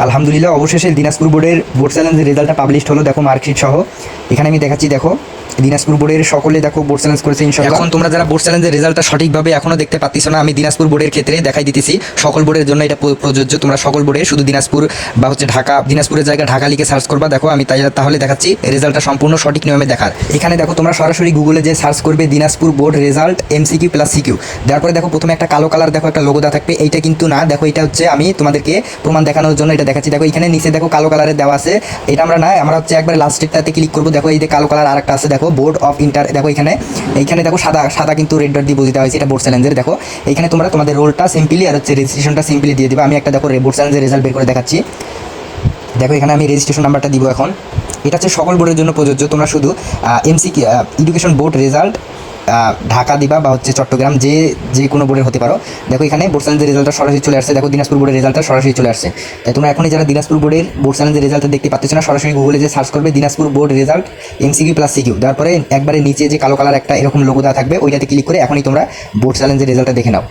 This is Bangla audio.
আলহামদুলিল্লাহ অবশেষে দিনাজপুর বোর্ডের বোর্ড চ্যালেঞ্জের রেজাল্টটা পাবলিশ হলো। দেখো মার্কশিট সহ এখানে আমি দেখাচ্ছি। দেখো দিনাজপুর বোর্ডের সকলে দেখো বোর্ড চ্যালেঞ্জ করেছে ইনশাআল্লাহ। এখন তোমরা যারা বোর্ড চ্যালেঞ্জের রেজাল্টটা সঠিকভাবে এখনো দেখতে পাচ্ছ না, আমি দিনাজপুর বোর্ডের ক্ষেত্রে দেখাই দিতেছি। সকল বোর্ডের জন্য এটা প্রযোজ্য। তোমরা সকল বোর্ডে শুধু দিনাজপুর বা হচ্ছে ঢাকা, দিনাজপুরের জায়গায় ঢাকা লিখে সার্চ করবা। দেখো আমি তাহলে দেখাচ্ছি রেজাল্টটা সম্পূর্ণ সঠিক নিয়মে দেখার। এখানে দেখো তোমরা সরাসরি গুগলে যে সার্চ করবে Dinajpur board result MCQ plus CQ, তারপরে দেখো প্রথমে একটা কালো কালার দেখো একটা লোগো দেওয়া থাকবে। এইটা কিন্তু না, দেখো এটা হচ্ছে আমি তোমাদেরকে প্রমাণ দেখানোর জন্য এটা দেখাচ্ছি। দেখো এখানে নিচে দেখো কালো কালারের দেওয়া আছে, এটা আমরা না, আমরা হচ্ছে একবার লাস্টেরটাতে ক্লিক করবো। দেখো এই যে কালো কালার আরেকটা আছে, দেখো বোর্ড অফ ইন্টার। দেখো এইখানে দেখো সাদা কিন্তু রেড ডট দিয়ে বুঝে দেওয়া হয়েছে এটা বোর্ড চ্যালেঞ্জের। দেখো এইখানে তোমরা তোমাদের রোলটা সিম্পলি আর হচ্ছে রেজিস্ট্রেশনটা সিম্পলি দিয়ে দিবে। আমি একটা দেখো বোর্ড চ্যালেঞ্জের রেজাল্ট বের করে দেখাচ্ছি। দেখো এখানে আমি রেজিস্ট্রেশন নাম্বারটা দিব। এখন এটা হচ্ছে সকল বোর্ডের জন্য প্রযোজ্য। তোমরা শুধু MCQ education board result Dhaka দিবা বা হচ্ছে চট্টগ্রাম, যে কোনো বোর্ডের হতে পারো। দেখো এখানে বোর্ড চ্যালেঞ্জের রেজাল্টটা সরাসরি চলে আসছে। দেখো দিনাজপুর বোর্ডের রেজাল্টটা সরাসরি চলে আসছে। তাই তোমরা এখনই যারা দিনাজপুর বোর্ডের বোর্ড চ্যালেঞ্জের রেজাল্টটা দেখতে পাচ্ছ না, সরাসরি গুগলে যে সার্চ করবে Dinajpur board result MCQ plus CQ, তারপরে একবারে নিচে যে কালো কালার একটা এরকম লোগো দেওয়া থাকবে, ওইটাতে ক্লিক করে এখনই তোমরা বোর্ড চ্যালেঞ্জের রেজাল্টটা দেখে নাও।